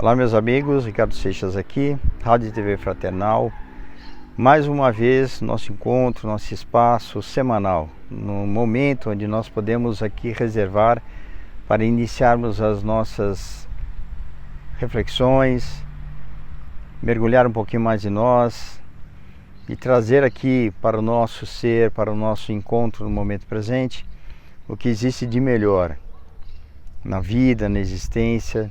Olá meus amigos, Ricardo Seixas aqui, Rádio e TV Fraternal. Mais uma vez nosso encontro, nosso espaço semanal, no momento onde nós podemos aqui reservar para iniciarmos as nossas reflexões, mergulhar um pouquinho mais em nós e trazer aqui para o nosso ser, para o nosso encontro no momento presente, o que existe de melhor na vida, na existência.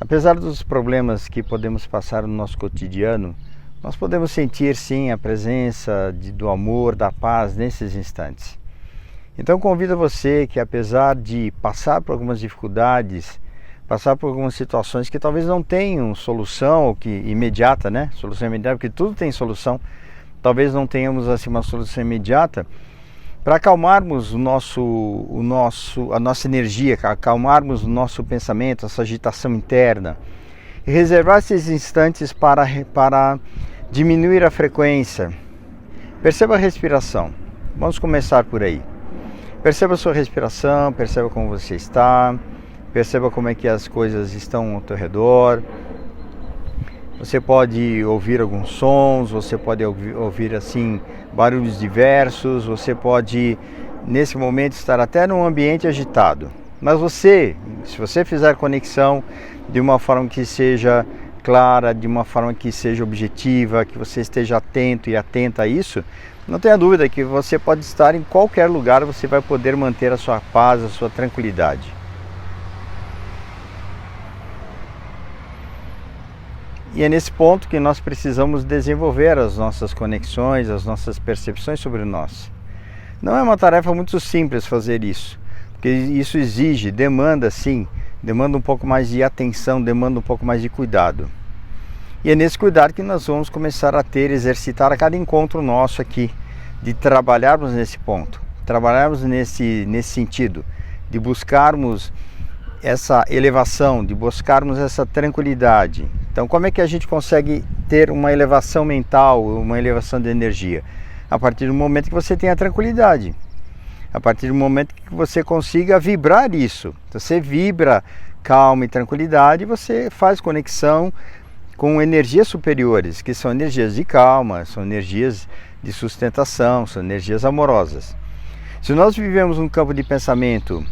Apesar dos problemas que podemos passar no nosso cotidiano, nós podemos sentir sim a presença do amor, da paz nesses instantes. Então convido você que, apesar de passar por algumas dificuldades, passar por algumas situações que talvez não tenham solução, ou que imediata, né? Solução imediata, porque tudo tem solução. Talvez não tenhamos assim uma solução imediata, para acalmarmos a nossa energia, acalmarmos o nosso pensamento, essa agitação interna, e reservar esses instantes para diminuir a frequência. Perceba a respiração. Vamos começar por aí. Perceba a sua respiração, perceba como você está, perceba como é que as coisas estão ao teu redor. Você pode ouvir alguns sons, você pode ouvir assim barulhos diversos, você pode nesse momento estar até num ambiente agitado. Mas se você fizer conexão de uma forma que seja clara, de uma forma que seja objetiva, que você esteja atento e atenta a isso, não tenha dúvida que você pode estar em qualquer lugar, você vai poder manter a sua paz, a sua tranquilidade. E é nesse ponto que nós precisamos desenvolver as nossas conexões, as nossas percepções sobre nós. Não é uma tarefa muito simples fazer isso, porque isso demanda um pouco mais de atenção, demanda um pouco mais de cuidado. E é nesse cuidado que nós vamos começar a exercitar a cada encontro nosso aqui, de trabalharmos nesse ponto, trabalharmos nesse sentido, de buscarmos essa elevação, de buscarmos essa tranquilidade. Então, como é que a gente consegue ter uma elevação mental, uma elevação de energia? A partir do momento que você tem a tranquilidade, a partir do momento que você consiga vibrar isso. Você vibra calma e tranquilidade, você faz conexão com energias superiores, que são energias de calma, são energias de sustentação, são energias amorosas. Se nós vivemos um campo de pensamento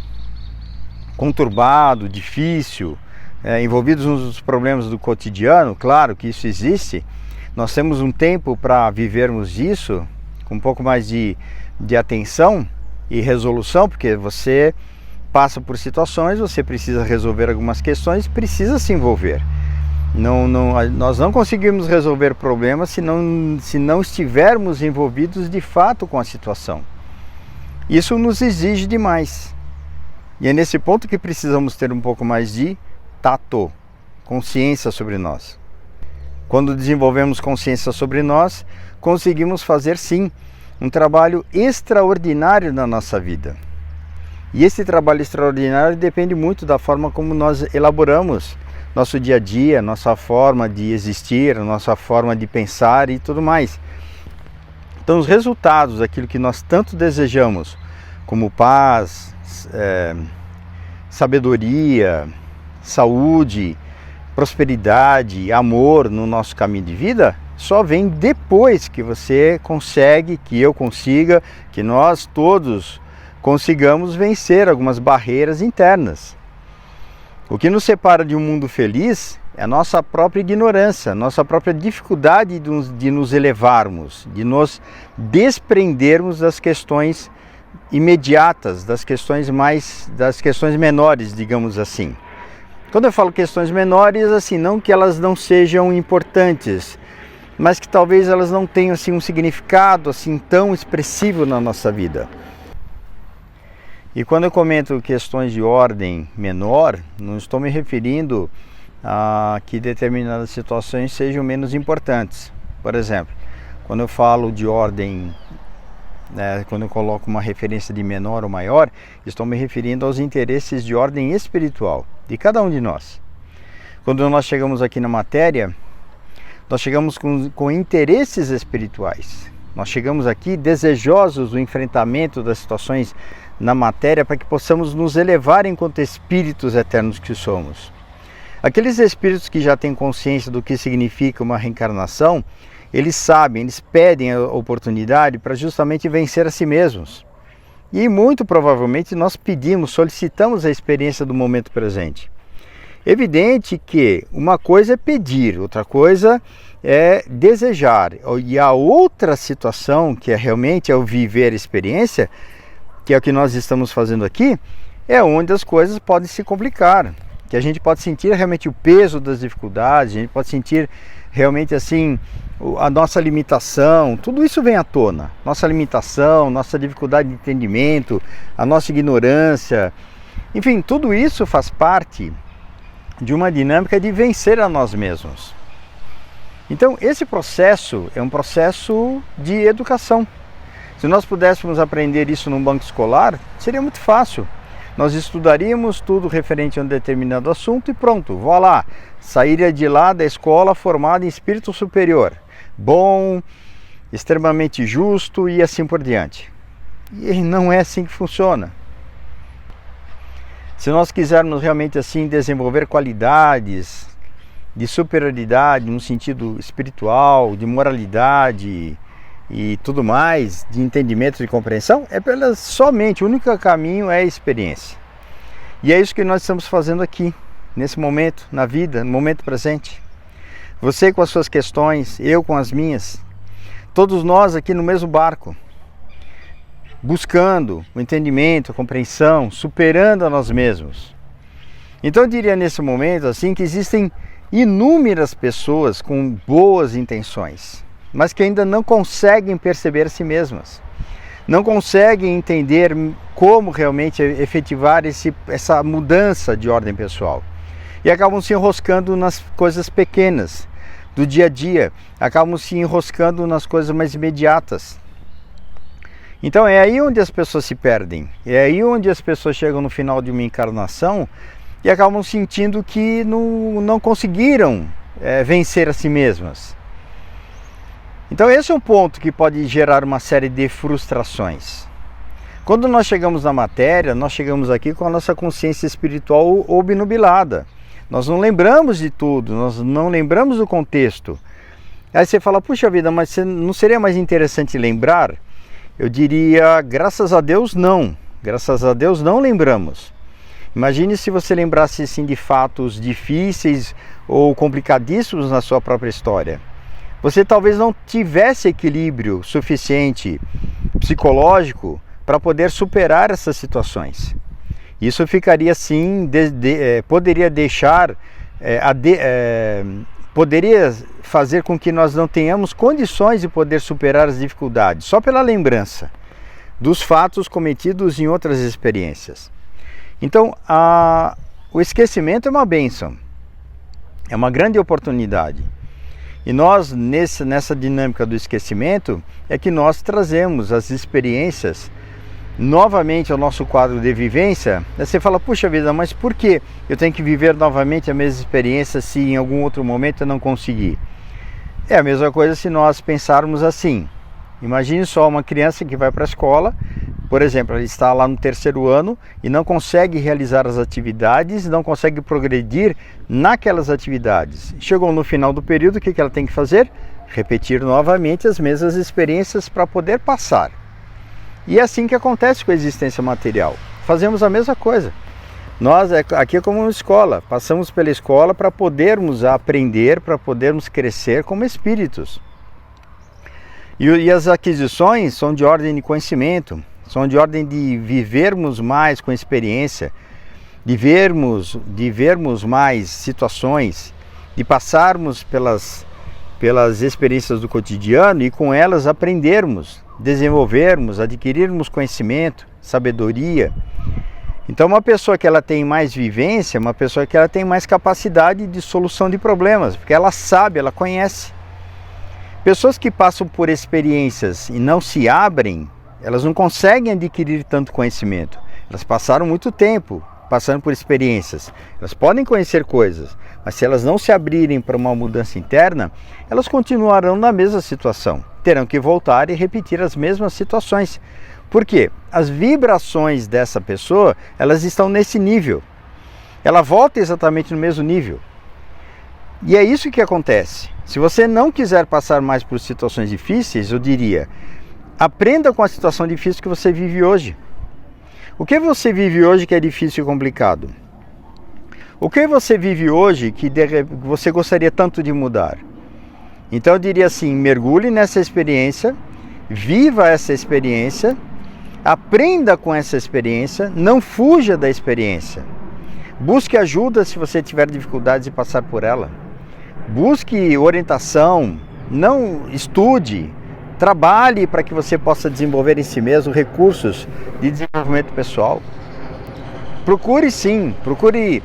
conturbado, difícil, envolvidos nos problemas do cotidiano, claro que isso existe, nós temos um tempo para vivermos isso com um pouco mais de atenção e resolução, porque você passa por situações, você precisa resolver algumas questões, precisa se envolver. Nós não conseguimos resolver problemas se não estivermos envolvidos de fato com a situação. Isso nos exige demais. E é nesse ponto que precisamos ter um pouco mais de tato, consciência sobre nós. Quando desenvolvemos consciência sobre nós, conseguimos fazer sim um trabalho extraordinário na nossa vida. E esse trabalho extraordinário depende muito da forma como nós elaboramos nosso dia a dia, nossa forma de existir, nossa forma de pensar e tudo mais. Então os resultados daquilo que nós tanto desejamos, como paz, sabedoria, saúde, prosperidade, amor no nosso caminho de vida, só vem depois que você consegue, que eu consiga, que nós todos consigamos vencer algumas barreiras internas. O que nos separa de um mundo feliz é a nossa própria ignorância, nossa própria dificuldade de nos elevarmos, de nos desprendermos das questões imediatas, das questões menores, digamos assim. Quando eu falo questões menores, assim, não que elas não sejam importantes, mas que talvez elas não tenham assim um significado assim tão expressivo na nossa vida. E quando eu comento questões de ordem menor, não estou me referindo a que determinadas situações sejam menos importantes. Por exemplo, quando eu falo de ordem, quando eu coloco uma referência de menor ou maior, estou me referindo aos interesses de ordem espiritual de cada um de nós. Quando nós chegamos aqui na matéria, nós chegamos com interesses espirituais. Nós chegamos aqui desejosos do enfrentamento das situações na matéria para que possamos nos elevar enquanto espíritos eternos que somos. Aqueles espíritos que já têm consciência do que significa uma reencarnação, eles sabem, eles pedem a oportunidade para justamente vencer a si mesmos. E muito provavelmente nós pedimos, solicitamos a experiência do momento presente. Evidente que uma coisa é pedir, outra coisa é desejar. E a outra situação, que é realmente o viver a experiência, que é o que nós estamos fazendo aqui, é onde as coisas podem se complicar. Que a gente pode sentir realmente o peso das dificuldades, a gente pode sentir realmente assim a nossa limitação, tudo isso vem à tona. Nossa limitação, nossa dificuldade de entendimento, a nossa ignorância, enfim, tudo isso faz parte de uma dinâmica de vencer a nós mesmos. Então esse processo é um processo de educação. Se nós pudéssemos aprender isso num banco escolar, seria muito fácil. Nós estudaríamos tudo referente a um determinado assunto e pronto, vou lá, sairia de lá da escola formado em espírito superior, bom, extremamente justo e assim por diante. E não é assim que funciona. Se nós quisermos realmente assim desenvolver qualidades de superioridade no sentido espiritual, de moralidade e tudo mais, de entendimento e compreensão, somente, o único caminho é a experiência. E é isso que nós estamos fazendo aqui, nesse momento, na vida, no momento presente. Você com as suas questões, eu com as minhas, todos nós aqui no mesmo barco, buscando o entendimento, a compreensão, superando a nós mesmos. Então eu diria nesse momento assim que existem inúmeras pessoas com boas intenções, mas que ainda não conseguem perceber a si mesmas, não conseguem entender como realmente efetivar essa mudança de ordem pessoal. E acabam se enroscando nas coisas pequenas do dia a dia, acabam se enroscando nas coisas mais imediatas. Então é aí onde as pessoas se perdem, é aí onde as pessoas chegam no final de uma encarnação e acabam sentindo que não conseguiram vencer a si mesmas. Então esse é um ponto que pode gerar uma série de frustrações. Quando nós chegamos na matéria, nós chegamos aqui com a nossa consciência espiritual obnubilada. Nós não lembramos de tudo, nós não lembramos do contexto. Aí você fala, puxa vida, mas não seria mais interessante lembrar? Eu diria, graças a Deus não. Graças a Deus não lembramos. Imagine se você lembrasse assim, de fatos difíceis ou complicadíssimos na sua própria história. Você talvez não tivesse equilíbrio suficiente psicológico para poder superar essas situações. Isso ficaria assim, poderia deixar, poderia fazer com que nós não tenhamos condições de poder superar as dificuldades, só pela lembrança dos fatos cometidos em outras experiências. Então, o esquecimento é uma bênção, é uma grande oportunidade. E nós, nessa dinâmica do esquecimento, é que nós trazemos as experiências novamente ao nosso quadro de vivência. Aí você fala, puxa vida, mas por que eu tenho que viver novamente a mesma experiência se em algum outro momento eu não conseguir? É a mesma coisa se nós pensarmos assim. Imagine só uma criança que vai para a escola, por exemplo, ela está lá no 3º ano e não consegue realizar as atividades, não consegue progredir naquelas atividades. Chegou no final do período, o que ela tem que fazer? Repetir novamente as mesmas experiências para poder passar. E é assim que acontece com a existência material. Fazemos a mesma coisa. Nós, aqui é como uma escola, passamos pela escola para podermos aprender, para podermos crescer como espíritos. E as aquisições são de ordem de conhecimento, são de ordem de vivermos mais com experiência, de vermos mais situações, de passarmos pelas experiências do cotidiano e com elas aprendermos, desenvolvermos, adquirirmos conhecimento, sabedoria. Então uma pessoa que ela tem mais vivência, uma pessoa que ela tem mais capacidade de solução de problemas, porque ela sabe, ela conhece. Pessoas que passam por experiências e não se abrem, elas não conseguem adquirir tanto conhecimento. Elas passaram muito tempo passando por experiências. Elas podem conhecer coisas, mas se elas não se abrirem para uma mudança interna, elas continuarão na mesma situação. Terão que voltar e repetir as mesmas situações. Por quê? As vibrações dessa pessoa, elas estão nesse nível. ela volta exatamente no mesmo nível. E é isso que acontece. Se você não quiser passar mais por situações difíceis, eu diria, aprenda com a situação difícil que você vive hoje. O que você vive hoje que é difícil e complicado? O que você vive hoje que você gostaria tanto de mudar? Então eu diria assim, mergulhe nessa experiência, viva essa experiência, aprenda com essa experiência, não fuja da experiência. Busque ajuda se você tiver dificuldades de passar por ela. Busque orientação, não estude, trabalhe para que você possa desenvolver em si mesmo recursos de desenvolvimento pessoal. Procure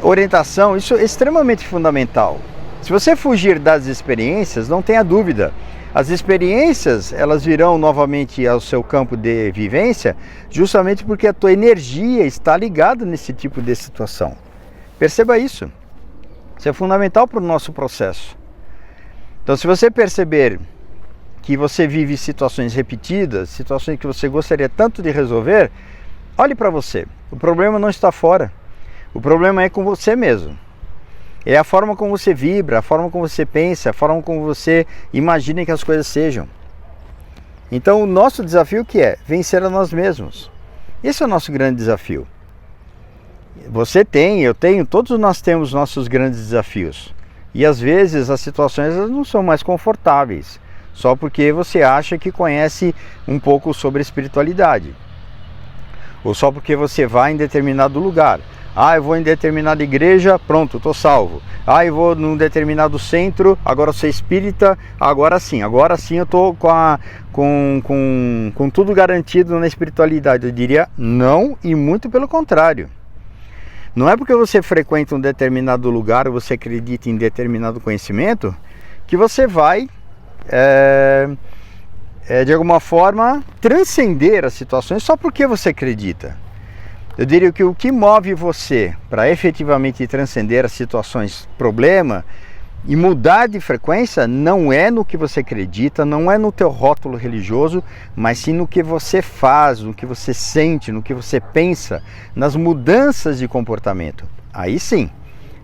orientação, isso é extremamente fundamental. Se você fugir das experiências, não tenha dúvida, as experiências elas virão novamente ao seu campo de vivência, justamente porque a tua energia está ligada nesse tipo de situação. Perceba isso. Isso é fundamental para o nosso processo. Então, se você perceber que você vive situações repetidas, situações que você gostaria tanto de resolver, olhe para você. O problema não está fora. O problema é com você mesmo. É a forma como você vibra, a forma como você pensa, a forma como você imagina que as coisas sejam. Então o nosso desafio que é? Vencer a nós mesmos. Esse é o nosso grande desafio. Você tem, eu tenho, todos nós temos nossos grandes desafios. E às vezes as situações não são mais confortáveis, só porque você acha que conhece um pouco sobre espiritualidade. Ou só porque você vai em determinado lugar. Ah, eu vou em determinada igreja, pronto, estou salvo. Ah, eu vou num determinado centro, agora eu sou espírita, agora sim eu estou com tudo garantido na espiritualidade. Eu diria não, e muito pelo contrário. Não é porque você frequenta um determinado lugar, ou você acredita em determinado conhecimento, que você vai, de alguma forma, transcender as situações só porque você acredita. Eu diria que o que move você para efetivamente transcender as situações problema e mudar de frequência não é no que você acredita, não é no teu rótulo religioso, mas sim no que você faz, no que você sente, no que você pensa, nas mudanças de comportamento. Aí sim,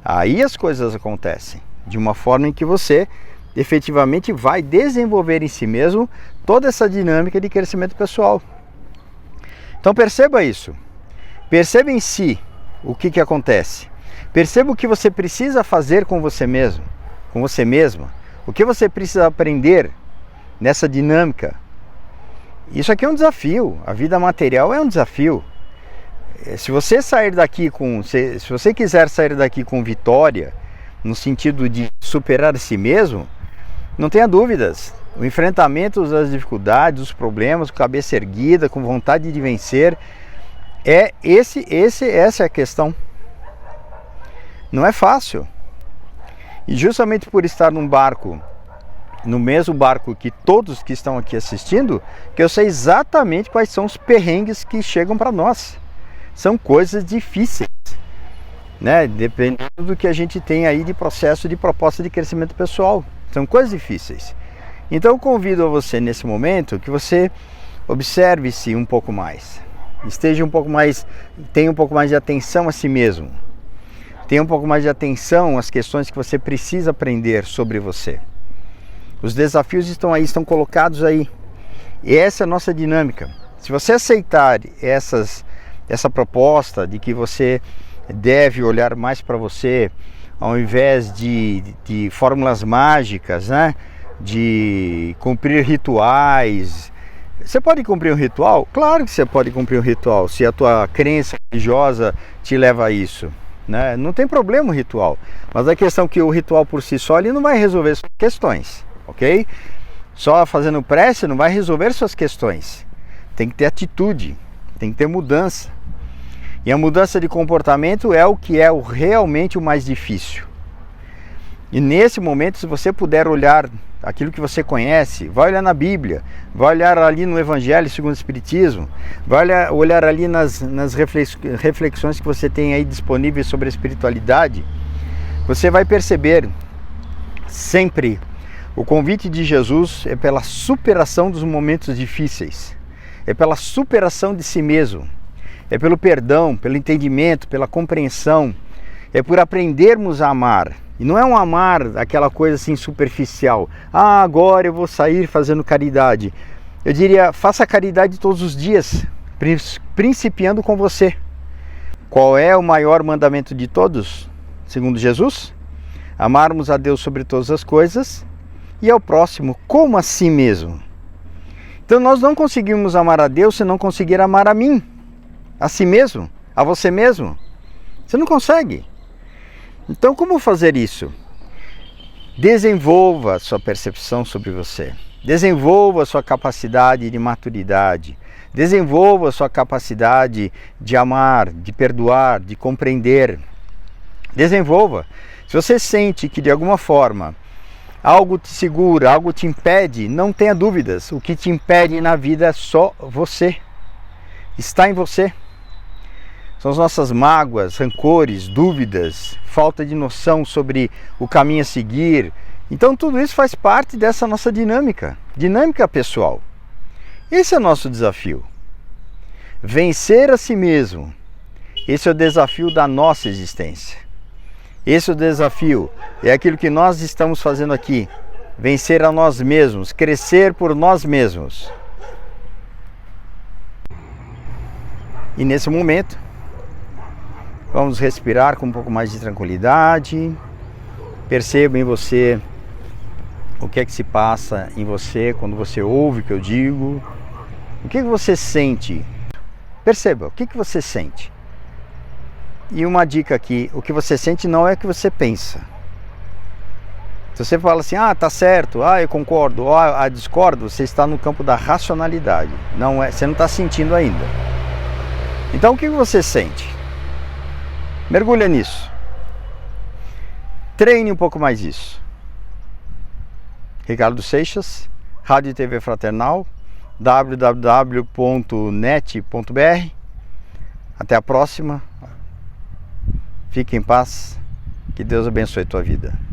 aí as coisas acontecem, de uma forma em que você efetivamente vai desenvolver em si mesmo toda essa dinâmica de crescimento pessoal. Então perceba isso. Perceba em si o que acontece. Perceba o que você precisa fazer com você mesmo, com você mesma. O que você precisa aprender nessa dinâmica. Isso aqui é um desafio. A vida material é um desafio. Se você quiser sair daqui com vitória, no sentido de superar a si mesmo, não tenha dúvidas. O enfrentamento das dificuldades, dos problemas, com a cabeça erguida, com vontade de vencer, essa é a questão. Não é fácil. E justamente por estar num barco, no mesmo barco que todos que estão aqui assistindo, que eu sei exatamente quais são os perrengues que chegam para nós. São coisas difíceis, né? Dependendo do que a gente tem aí de processo de proposta de crescimento pessoal. São coisas difíceis. Então eu convido a você nesse momento que você observe-se um pouco mais. Tenha um pouco mais de atenção a si mesmo. Tenha um pouco mais de atenção às questões que você precisa aprender sobre você. Os desafios estão aí, estão colocados aí. E essa é a nossa dinâmica. Se você aceitar essa proposta de que você deve olhar mais para você, ao invés de fórmulas mágicas, né? De cumprir rituais. Você pode cumprir um ritual? Claro que você pode cumprir um ritual, se a tua crença religiosa te leva a isso, né? Não tem problema o ritual, mas a questão é que o ritual por si só ele não vai resolver suas questões, ok? Só fazendo prece não vai resolver suas questões. Tem que ter atitude, tem que ter mudança. E a mudança de comportamento é o que é realmente o mais difícil. E nesse momento, se você puder olhar aquilo que você conhece, vai olhar na Bíblia, vai olhar ali no Evangelho segundo o Espiritismo, vai olhar ali nas reflexões que você tem aí disponíveis sobre a espiritualidade, você vai perceber sempre o convite de Jesus é pela superação dos momentos difíceis, é pela superação de si mesmo, é pelo perdão, pelo entendimento, pela compreensão, é por aprendermos a amar. E não é um amar aquela coisa assim superficial. Ah, agora eu vou sair fazendo caridade. Eu diria, faça caridade todos os dias, principiando com você. Qual é o maior mandamento de todos, segundo Jesus? Amarmos a Deus sobre todas as coisas e ao próximo como a si mesmo. Então nós não conseguimos amar a Deus se não conseguir amar a mim, a si mesmo, a você mesmo. Você não consegue. Então como fazer isso? Desenvolva a sua percepção sobre você. Desenvolva a sua capacidade de maturidade. Desenvolva a sua capacidade de amar, de perdoar, de compreender. Desenvolva. Se você sente que de alguma forma algo te segura, algo te impede, não tenha dúvidas. O que te impede na vida é só você. Está em você. São as nossas mágoas, rancores, dúvidas, falta de noção sobre o caminho a seguir. Então tudo isso faz parte dessa nossa dinâmica pessoal. Esse é o nosso desafio. Vencer a si mesmo. Esse é o desafio da nossa existência. Esse é o desafio. É aquilo que nós estamos fazendo aqui. Vencer a nós mesmos, crescer por nós mesmos. E nesse momento, vamos respirar com um pouco mais de tranquilidade. Perceba em você o que é que se passa em você quando você ouve o que eu digo. O que você sente? Perceba, o que você sente? E uma dica aqui, o que você sente não é o que você pensa. Se você fala assim, tá certo, eu concordo, discordo, você está no campo da racionalidade. Não é, você não está sentindo ainda. Então o que você sente? Mergulha nisso. Treine um pouco mais isso. Ricardo Seixas, Rádio e TV Fraternal, www.net.br. Até a próxima. Fique em paz. Que Deus abençoe a tua vida.